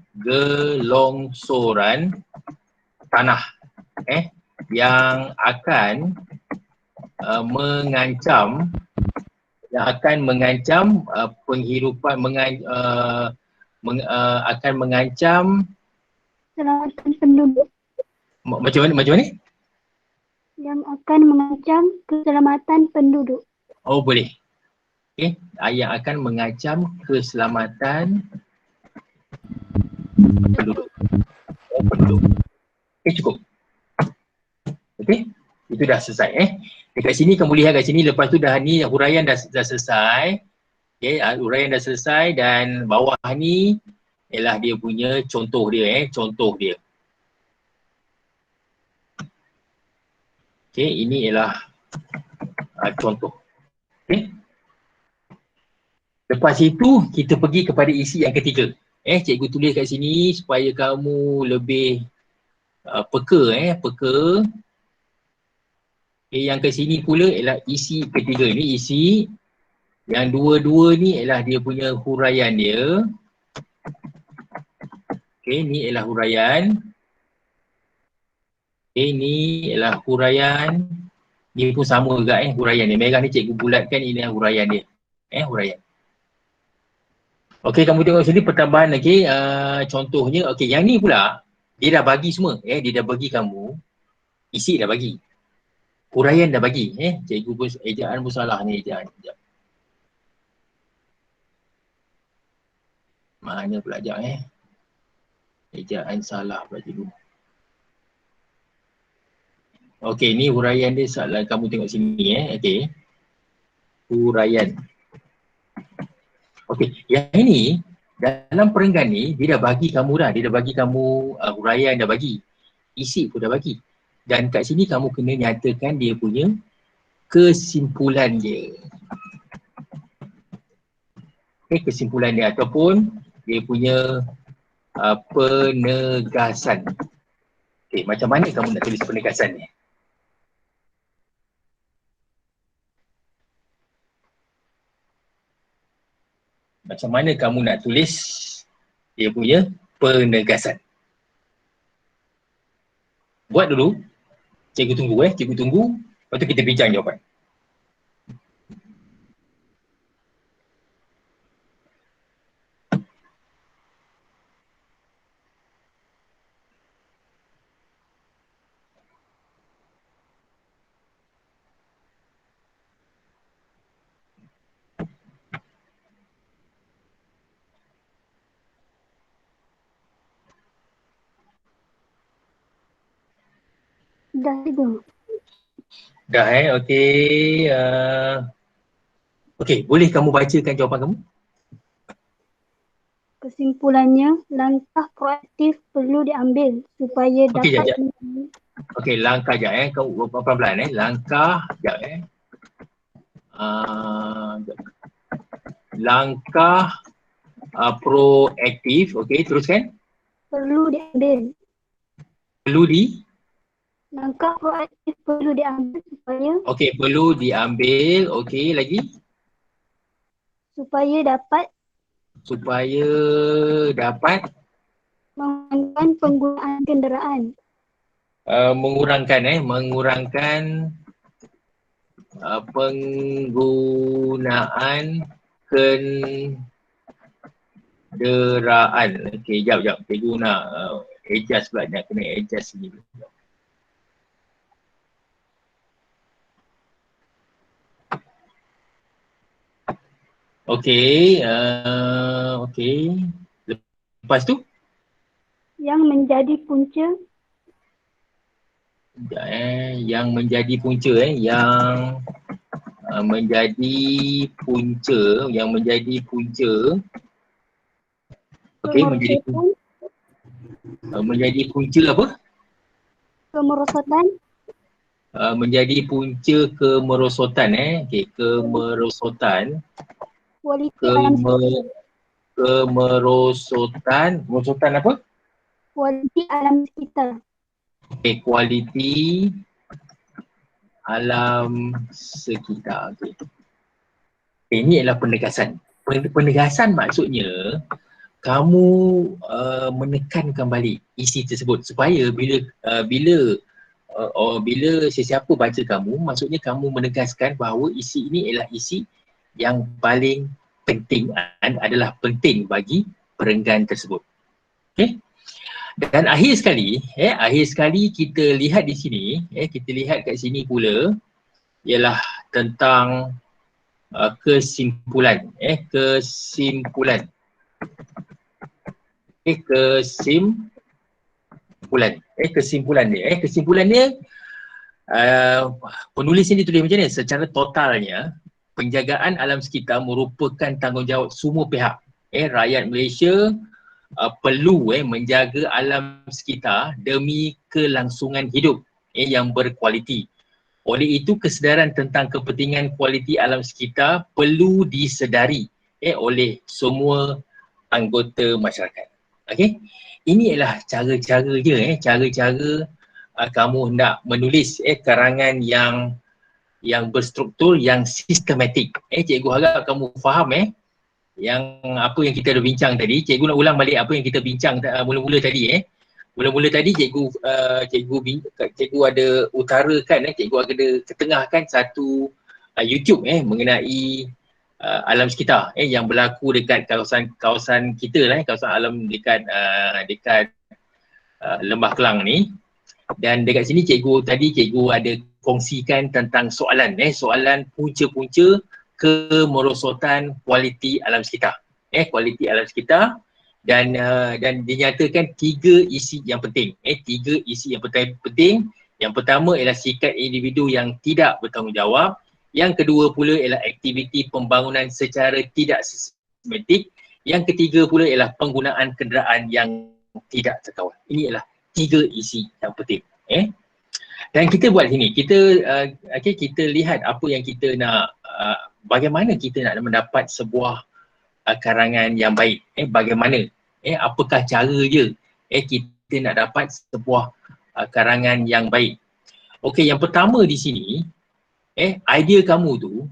tanah yang akan mengancam penghidupan, akan mengancam Keselamatan penduduk. Macam mana? Yang akan mengancam keselamatan penduduk. Oh, boleh. Okey, yang akan mengancam keselamatan penduduk. Okey, cukup. Okey, itu dah selesai Dekat sini kamu lihat kat sini, lepas tu dah ni huraian dah selesai. Okey, huraian dah selesai dan bawah ni ialah dia punya contoh dia Okey, ini ialah contoh. Okey. Lepas itu kita pergi kepada isi yang ketiga. Cikgu tulis kat sini supaya kamu lebih peka. Yang ke sini pula ialah isi ketiga ni, isi yang dua-dua ni ialah dia punya huraian dia. Okey, ni ialah huraian. Ni ialah huraian. Dia pun sama juga huraian dia. Merah ni cikgu bulatkan, ini huraian dia. Huraian. Okey, kamu tengok sini pertambahan lagi contohnya. Okey, yang ni pula dia dah bagi semua. Dia dah bagi kamu. Isi dah bagi. Huraian dah bagi. Cikgu pun ejaan pun salah ni ejaan. Mana pula sekejap ejaan salah pula cikgu. Okey, ni huraian dia soalan kamu tengok sini Okey. Huraian. Okey, yang ini dalam perenggan ni dia dah bagi kamu dah. Dia dah bagi kamu huraian dah bagi. Isi pun dah bagi. Dan kat sini kamu kena nyatakan dia punya kesimpulan dia. Okey, kesimpulan dia ataupun dia punya penegasan. Okey, macam mana kamu nak tulis penegasan ni? Macam mana kamu nak tulis dia punya penegasan. Buat dulu. Cikgu tunggu cikgu tunggu. Lepas tu kita bincang jawapan. Dah itu. Dah okey. Okey, boleh kamu bacakan jawapan kamu? Kesimpulannya, langkah proaktif perlu diambil supaya Okey, dapat jap. Okey, langkah jap kau pelan-pelan langkah jap jap. Langkah proaktif, okey, teruskan. perlu diambil. Perlu Langkah proaktif perlu diambil supaya okey, perlu diambil, okey, lagi supaya dapat supaya dapat mengurangkan penggunaan kenderaan. mengurangkan penggunaan kenderaan. Okey, jap. Cikgu nak adjust pula, nak kena adjust ni. Okey, okey. Lepas tu? Yang menjadi punca Sekejap yang menjadi punca yang menjadi punca okey, menjadi punca apa? kemerosotan Menjadi punca kemerosotan okey, kemerosotan kualiti alam sekitar. Merosotan apa? Kualiti alam sekitar. Okay, kualiti alam sekitar. Okay. Ini adalah penegasan. Penegasan maksudnya kamu menekankan balik isi tersebut supaya bila sesiapa baca kamu, maksudnya kamu menegaskan bahawa isi ini adalah isi yang paling penting dan adalah penting bagi perenggan tersebut. Okey. Dan akhir sekali kita lihat di sini, kita lihat kat sini pula ialah tentang kesimpulan. Kesimpulan dia. Kesimpulannya penulis ini tulis macam ni, secara totalnya penjagaan alam sekitar merupakan tanggungjawab semua pihak. Rakyat Malaysia perlu menjaga alam sekitar demi kelangsungan hidup yang berkualiti. Oleh itu, kesedaran tentang kepentingan kualiti alam sekitar perlu disedari oleh semua anggota masyarakat. Okey? Ini adalah cara-cara je, cara-cara kamu nak menulis karangan yang berstruktur, yang sistematik. Cikgu harap kamu faham yang apa yang kita ada bincang tadi. Cikgu nak ulang balik apa yang kita bincang mula-mula tadi. Mula-mula tadi cikgu ada utarakan, cikgu ada ketengahkan satu YouTube mengenai alam sekitar yang berlaku dekat kawasan kita lah, kawasan alam dekat Lembah Kelang ni. Dan dekat sini cikgu ada kongsikan tentang soalan punca-punca kemerosotan kualiti alam sekitar. Kualiti alam sekitar dan dinyatakan 3 isi yang penting. 3 isi yang penting. Yang pertama ialah sikap individu yang tidak bertanggungjawab. Yang kedua pula ialah aktiviti pembangunan secara tidak sistematik. Yang ketiga pula ialah penggunaan kenderaan yang tidak terkawal. Ini ialah 3 isi yang penting. Dan kita buat sini, kita lihat apa yang kita nak, bagaimana kita nak mendapat sebuah karangan yang baik. Bagaimana, apakah cara dia kita nak dapat sebuah karangan yang baik. Okey, yang pertama di sini, idea kamu tu,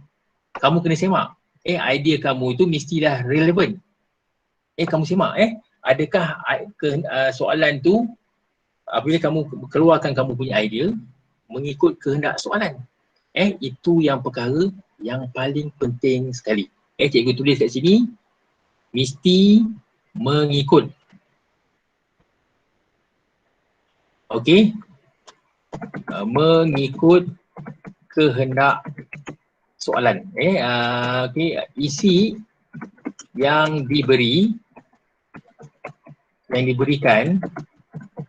kamu kena semak. Idea kamu tu mestilah relevan. Kamu semak. adakah soalan tu apabila kamu keluarkan kamu punya idea mengikut kehendak soalan. Itu yang perkara yang paling penting sekali. Cikgu tulis kat sini, mesti mengikut. Okey. Mengikut kehendak soalan. Okey, isi yang diberikan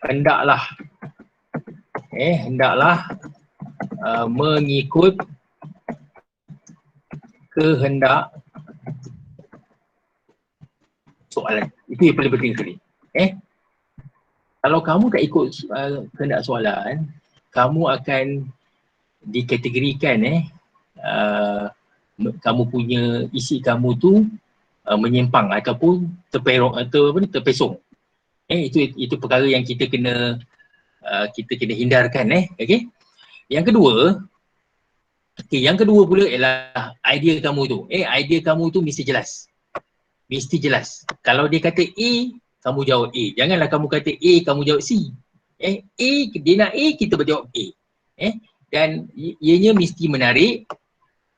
hendaklah mengikut kehendak soalan. Itu yang paling penting sekali. Kalau kamu tak ikut kehendak soalan, kamu akan dikategorikan kamu punya isi kamu tu menyimpang ataupun terpesong. Itu perkara yang kita kena hindarkan. Okey. Yang kedua pula ialah idea kamu tu. Idea kamu tu mesti jelas. Mesti jelas. Kalau dia kata A, kamu jawab A. Janganlah kamu kata A, kamu jawab C. Dia nak A, kita berjawab A. Dan ianya mesti menarik,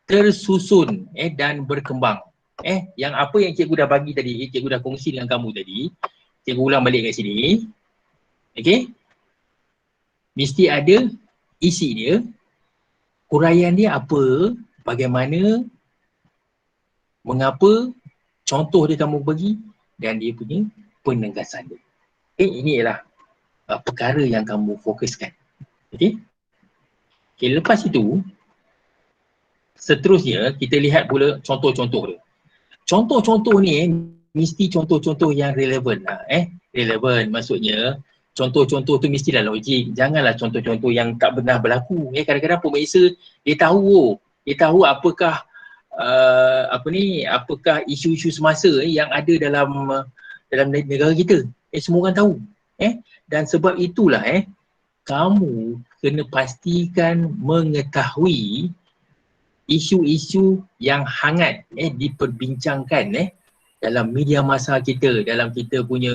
tersusun dan berkembang. Yang apa yang cikgu dah bagi tadi, cikgu dah kongsi dengan kamu tadi, cikgu ulang balik kat sini. Okey. Mesti ada isi dia, huraian dia apa, bagaimana, mengapa, contoh dia kamu bagi dan dia punya penegasan dia. Ini ialah perkara yang kamu fokuskan. Okey. Lepas itu, seterusnya kita lihat pula contoh-contoh dia. Contoh-contoh ni mesti contoh-contoh yang relevan. Relevan maksudnya contoh-contoh tu mestilah logik. Janganlah contoh-contoh yang tak benar berlaku. Kadang-kadang pemeriksa dia tahu apakah apakah isu-isu semasa yang ada dalam negara kita. Semua orang tahu. Dan sebab itulah kamu kena pastikan mengetahui isu-isu yang hangat diperbincangkan dalam media masa kita, dalam kita punya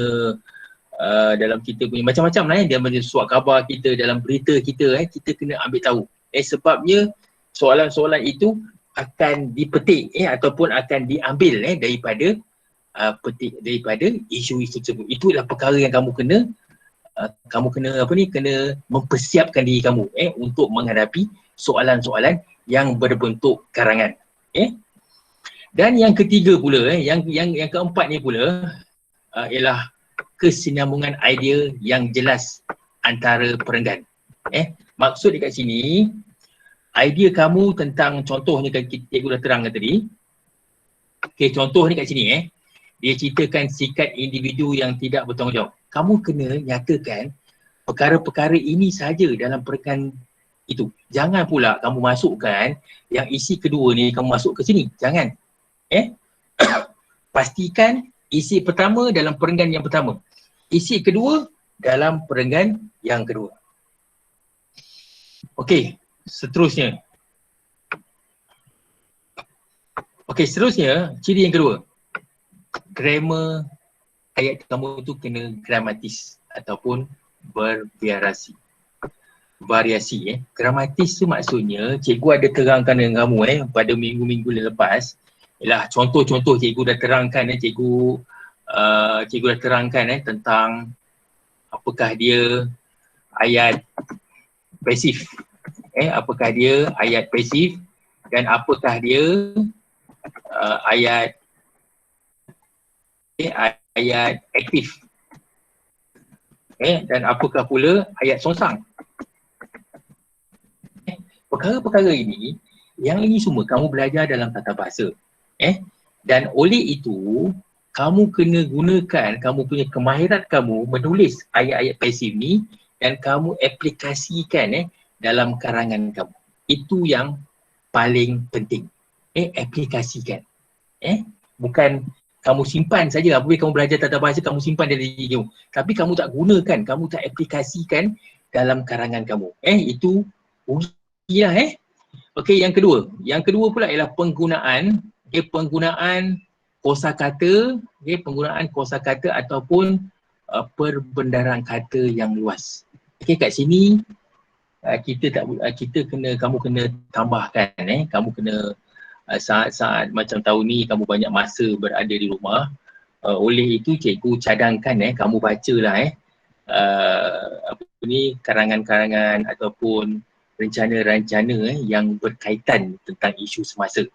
macam-macam lah dalam surat khabar kita, dalam berita kita, kita kena ambil tahu. Sebabnya soalan-soalan itu akan dipetik ataupun akan diambil daripada isu-isu tersebut. Itulah perkara yang kamu kena mempersiapkan diri kamu untuk menghadapi soalan-soalan yang berbentuk karangan. Dan yang ketiga pula, yang keempat ni pula ialah kesinambungan idea yang jelas antara perenggan. Maksud dekat sini, idea kamu tentang contohnya cikgu dah terangkan tadi. Contoh ni kat sini dia ceritakan sikap individu yang tidak bertanggungjawab. Kamu kena nyatakan perkara-perkara ini saja dalam perenggan itu. Jangan pula kamu masukkan yang isi kedua ni kamu masuk ke sini. Jangan. Pastikan isi pertama dalam perenggan yang pertama. Isi kedua dalam perenggan yang kedua. Okey, seterusnya. Seterusnya ciri yang kedua. Grammar ayat kamu tu kena gramatis ataupun bervariasi. Gramatis tu maksudnya cikgu ada terangkan dengan kamu pada minggu-minggu lepas. Ialah contoh-contoh cikgu dah terangkan cikgu dah terangkan tentang apakah dia ayat pasif. Apakah dia ayat pasif dan apakah dia ayat aktif. Dan apakah pula ayat songsang. Perkara-perkara ini, yang ini semua kamu belajar dalam tata bahasa. Dan oleh itu, kamu kena gunakan kamu punya kemahiran kamu menulis ayat-ayat pasif ni dan kamu aplikasikan dalam karangan kamu. Itu yang paling penting. Aplikasikan. Bukan kamu simpan saja. Apabila kamu belajar tata bahasa, kamu simpan dari diri kamu. Tapi kamu tak gunakan, kamu tak aplikasikan dalam karangan kamu. Itu ujilah. Okey, yang kedua. Yang kedua pula ialah penggunaan kosakata, okay, penggunaan kosakata ataupun perbendaharaan kata yang luas. Okey, kat sini kamu kena tambahkan, kamu kena saat-saat macam tahun ni kamu banyak masa berada di rumah, oleh itu cikgu cadangkan kamu bacalah karangan-karangan ataupun rencana-rencana yang berkaitan tentang isu semasa.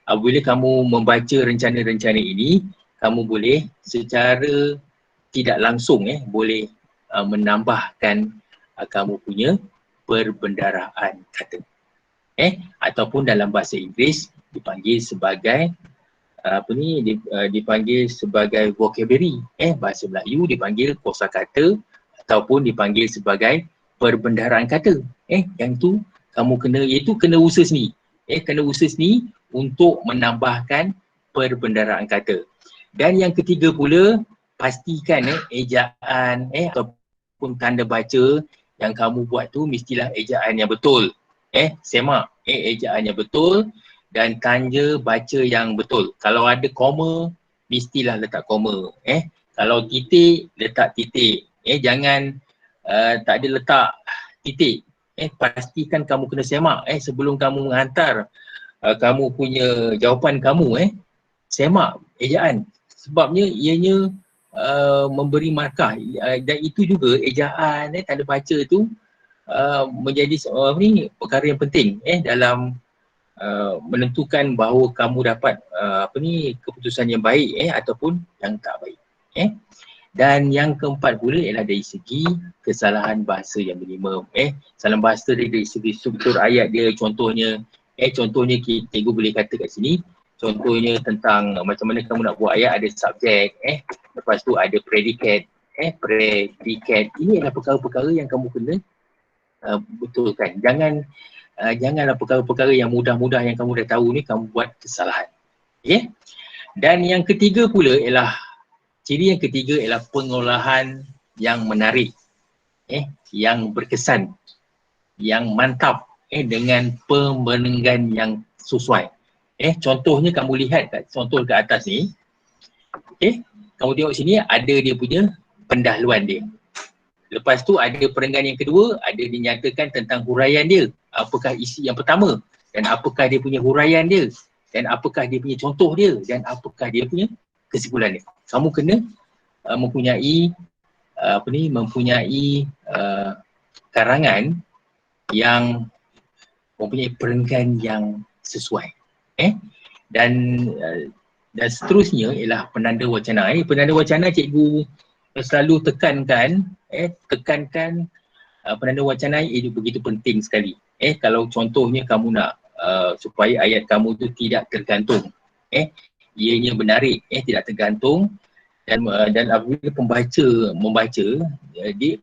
Bila kamu membaca rencana-rencana ini, kamu boleh secara tidak langsung boleh menambahkan kamu punya perbendaharaan kata. Ataupun dalam bahasa Inggeris dipanggil sebagai dipanggil sebagai vocabulary. Bahasa Melayu dipanggil kosakata ataupun dipanggil sebagai perbendaharaan kata. Yang tu kamu kena usaha sendiri. Kena usaha sendiri untuk menambahkan perbendaharaan kata. Dan yang ketiga pula, pastikan ejaan ataupun tanda baca yang kamu buat tu mestilah ejaan yang betul. Semak ejaan yang betul dan tanda baca yang betul. Kalau ada koma, mestilah letak koma. Kalau titik, letak titik. Jangan tak ada letak titik. Pastikan kamu kena semak sebelum kamu menghantar kamu punya jawapan kamu. Semak ejaan. Sebabnya ianya memberi markah dan itu juga ejaan tanda baca tu menjadi perkara yang penting dalam menentukan bahawa kamu dapat keputusan yang baik ataupun yang tak baik. Dan yang keempat pula ialah dari segi kesalahan bahasa yang minimum. Kesalahan bahasa dari segi struktur ayat dia, contohnya cikgu boleh kata kat sini, contohnya tentang macam mana kamu nak buat ayat, ada subjek, lepas tu ada predikat, ini adalah perkara-perkara yang kamu kena betulkan. Janganlah perkara-perkara yang mudah-mudah yang kamu dah tahu ni kamu buat kesalahan. Dan yang ketiga pula ialah, ciri yang ketiga ialah pengolahan yang menarik, yang berkesan, yang mantap, dengan pembenengan yang sesuai. Contohnya kamu lihat contoh kat atas ni. Kamu tengok sini ada dia punya pendahuluan dia. Lepas tu ada perenggan yang kedua, ada dinyatakan tentang huraian dia. Apakah isi yang pertama dan apakah dia punya huraian dia dan apakah dia punya contoh dia dan apakah dia punya kesimpulan dia. Kamu kena mempunyai karangan yang mempunyai perenggan yang sesuai. Dan seterusnya ialah penanda wacana. Penanda wacana cikgu selalu tekankan penanda wacana itu begitu penting sekali. Kalau contohnya kamu nak supaya ayat kamu tu tidak tergantung, ianya menarik, tidak tergantung, dan apabila pembaca membaca,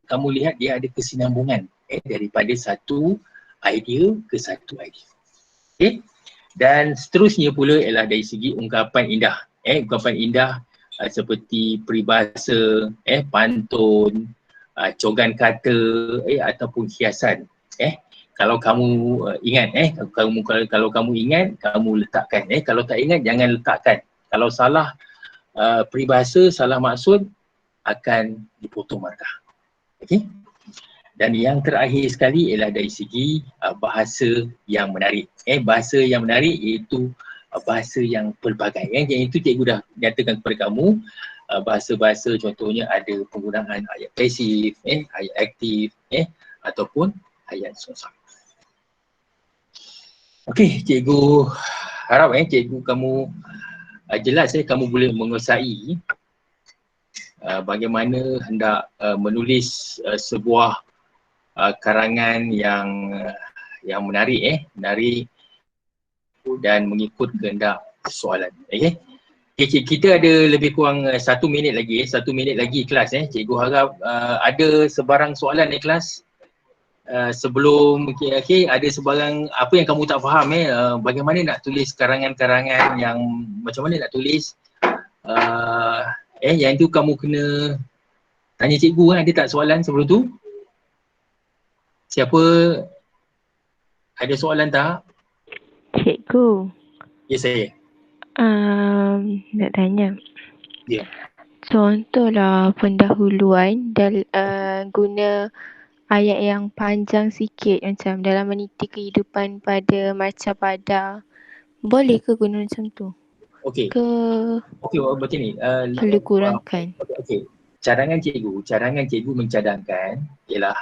kamu lihat dia ada kesinambungan daripada satu idea ke satu idea. Dan seterusnya pula ialah dari segi ungkapan indah. Ungkapan indah seperti peribahasa, pantun, cogan kata, ataupun hiasan. Kalau kamu ingat, kalau kamu ingat, kamu letakkan. Kalau tak ingat, jangan letakkan. Kalau salah peribahasa, salah maksud, akan dipotong markah. Okey? Dan yang terakhir sekali ialah dari segi bahasa yang menarik. Bahasa yang menarik iaitu bahasa yang pelbagai. Yang itu cikgu dah nyatakan kepada kamu. Bahasa-bahasa contohnya ada penggunaan ayat pasif, ayat aktif, ataupun ayat sonsam. Okey, cikgu harap cikgu kamu jelas kamu boleh menguasai bagaimana hendak menulis sebuah karangan yang menarik, menarik dan mengikut kehendak soalan. Okay, kita ada lebih kurang 1 minit lagi, 1 minit lagi kelas. Cikgu harap ada sebarang soalan di kelas sebelum ada sebarang apa yang kamu tak faham, bagaimana nak tulis karangan-karangan yang macam mana nak tulis, yang itu kamu kena tanya cikgu. Ada tak soalan sebelum tu? Siapa ada soalan tak? Cikgu. Ya, saya. Nak tanya. Ya. Contohlah pendahuluan guna ayat yang panjang sikit macam dalam meniti kehidupan pada Macapada. Boleh ke guna macam tu? Okey. Ke Okey, macam ni. perlu kurangkan? Okey. Cadangan cikgu mencadangkan ialah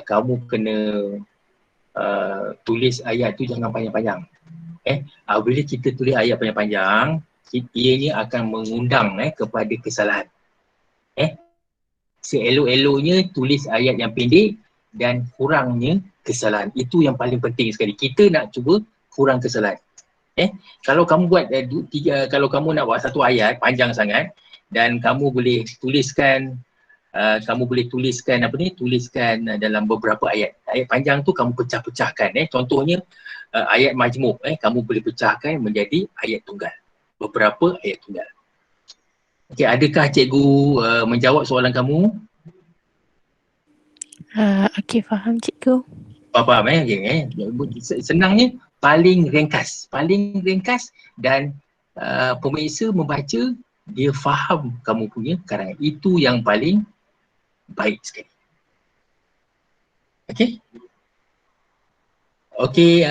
kamu kena tulis ayat tu jangan panjang-panjang. Bila kita tulis ayat panjang-panjang, ianya akan mengundang kepada kesalahan. Seelok-eloknya tulis ayat yang pendek dan kurangnya kesalahan. Itu yang paling penting sekali. Kita nak cuba kurang kesalahan. Kalau kamu buat kalau kamu nak buat satu ayat panjang sangat dan kamu boleh tuliskan tuliskan dalam beberapa ayat. Ayat panjang tu kamu pecah-pecahkan. Contohnya ayat majmuk, kamu boleh pecahkan menjadi ayat tunggal. Beberapa ayat tunggal. Okey, adakah cikgu menjawab soalan kamu? Okey, faham cikgu. Faham senangnya paling ringkas dan pemirsa membaca dia faham kamu punya karangan. Itu yang paling baik sekali. Okey? Okey,